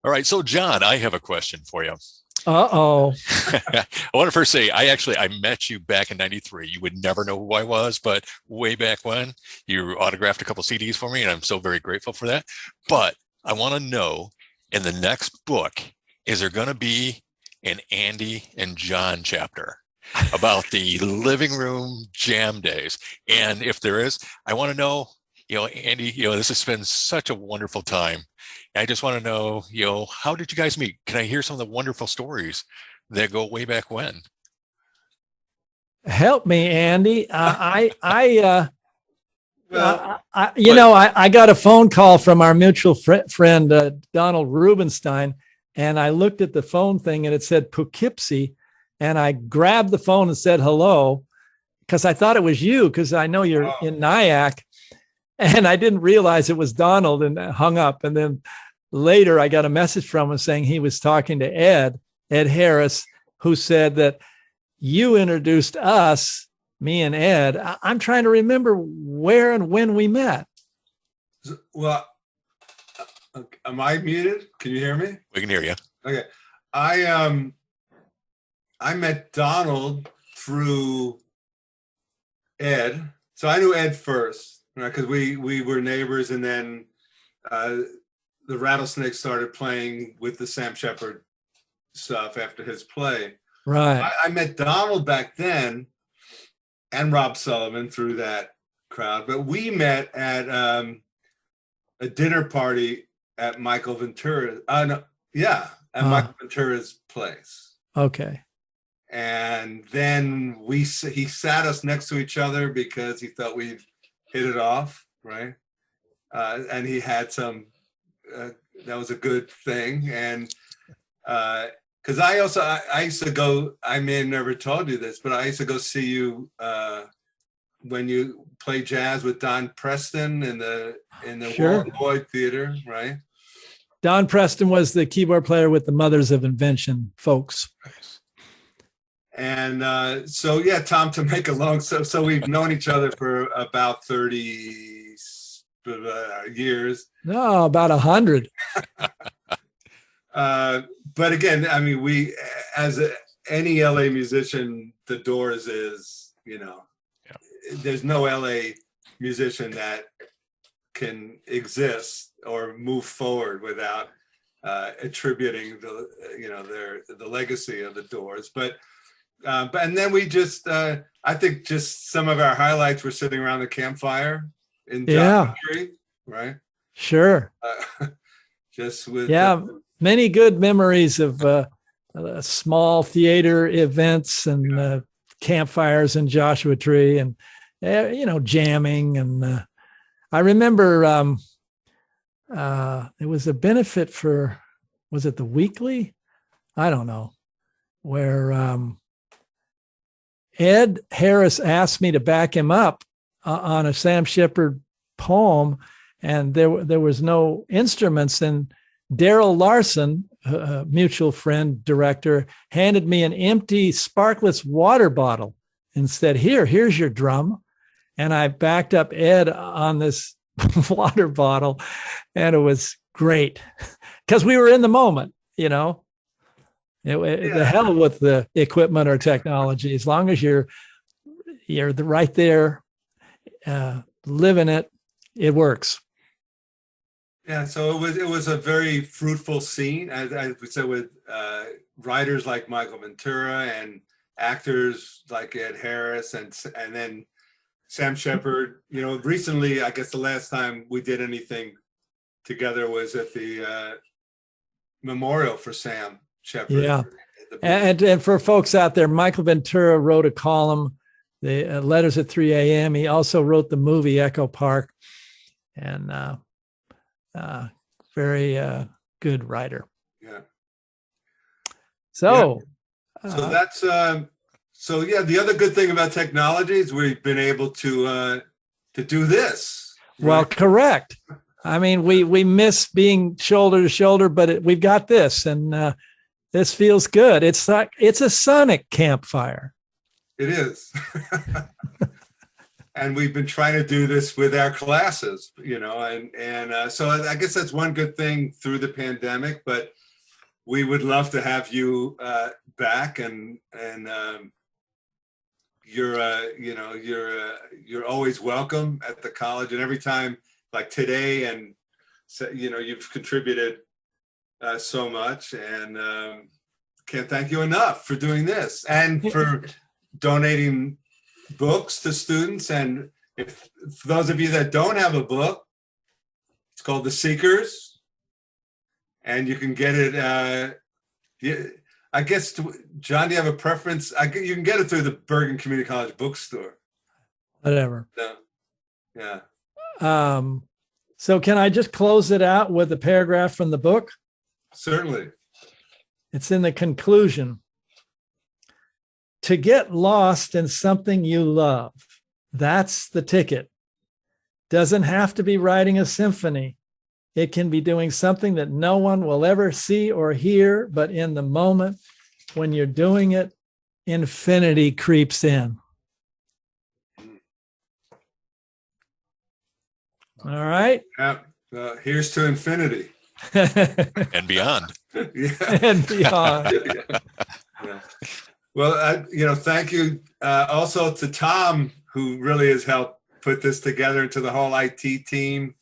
All right. So, John, I have a question for you. Uh-oh. I want to first say I met you back in '93. You would never know who I was, but way back when you autographed a couple CDs for me, and I'm so very grateful for that. But I want to know in the next book, is there going to be an Andy and John chapter about the living room jam days? And if there is, I want to know, Andy, this has been such a wonderful time. I just want to know, how did you guys meet? Can I hear some of the wonderful stories that go way back when? Help me, Andy. Well, I got a phone call from our mutual friend, Donald Rubenstein, and I looked at the phone thing and it said Poughkeepsie. And I grabbed the phone and said hello because I thought it was you because I know you're in Nyack. And I didn't realize it was Donald and hung up. And then later I got a message from him saying he was talking to Ed Harris, who said that you introduced us, me and Ed. I'm trying to remember where and when we met. well, am I muted? Can you hear me? We can hear you. Okay. I met Donald through Ed. So I knew Ed first, right? Because we were neighbors, and then the Rattlesnakes started playing with the Sam Shepard stuff after his play. Right. I met Donald back then, and Rob Sullivan through that crowd, but we met at a dinner party at Michael Ventura. Michael Ventura's place. Okay. And then he sat us next to each other because he thought we'd hit it off, right? And he had some, that was a good thing. And because I used to go, I may have never told you this, but I used to go see you when you play jazz with Don Preston in the Sure. Walton Lloyd Theater, right? Don Preston was the keyboard player with the Mothers of Invention folks. And Tom, to make a long, so we've known each other for about 30 years. No, about 100. But again, I mean, we, any LA musician, the Doors is, there's no LA musician that can exist or move forward without attributing the legacy of the Doors. But and then we just, I think just some of our highlights were sitting around the campfire in Joshua Tree, right? Sure. Just with many good memories of small theater events and campfires in Joshua Tree and jamming. And I remember it was a benefit for, was it the Weekly? I don't know, where Ed Harris asked me to back him up on a Sam Shepard poem, and there was no instruments. And Daryl Larson, a mutual friend, director, handed me an empty Sparklets water bottle and said, here's your drum. And I backed up Ed on this water bottle, and it was great because we were in the moment, The hell with the equipment or technology, as long as you're right there, living it, it works. Yeah, so it was a very fruitful scene, as we said, with writers like Michael Ventura and actors like Ed Harris, and then Sam Shepard. Recently, I guess the last time we did anything together was at the memorial for Sam Shepard. Yeah, and for folks out there, Michael Ventura wrote a column, the Letters at 3 a.m. He also wrote the movie Echo Park, and very good writer. Yeah. So that's the other good thing about technology is we've been able to do this. Right? Well, correct. I mean, we miss being shoulder to shoulder, but we've got this, and this feels good. It's like it's a sonic campfire. It is. and we've been trying to do this with our classes, and so I guess that's one good thing through the pandemic. But we would love to have you back, and you're always welcome at the college, and every time like today, and so, you've contributed so much, and can't thank you enough for doing this and for donating books to students. And if for those of you that don't have a book, it's called The Seekers, and you can get it. I guess, John, do you have a preference? You can get it through the Bergen Community College bookstore. Whatever. Yeah. So can I just close it out with a paragraph from the book? Certainly. It's in the conclusion. To get lost in something you love, that's the ticket. Doesn't have to be writing a symphony. It can be doing something that no one will ever see or hear, but in the moment when you're doing it, infinity creeps in. All right. Here's to infinity. And beyond. Yeah. And beyond. Yeah. Well, thank you also to Tom, who really has helped put this together, and to the whole IT team.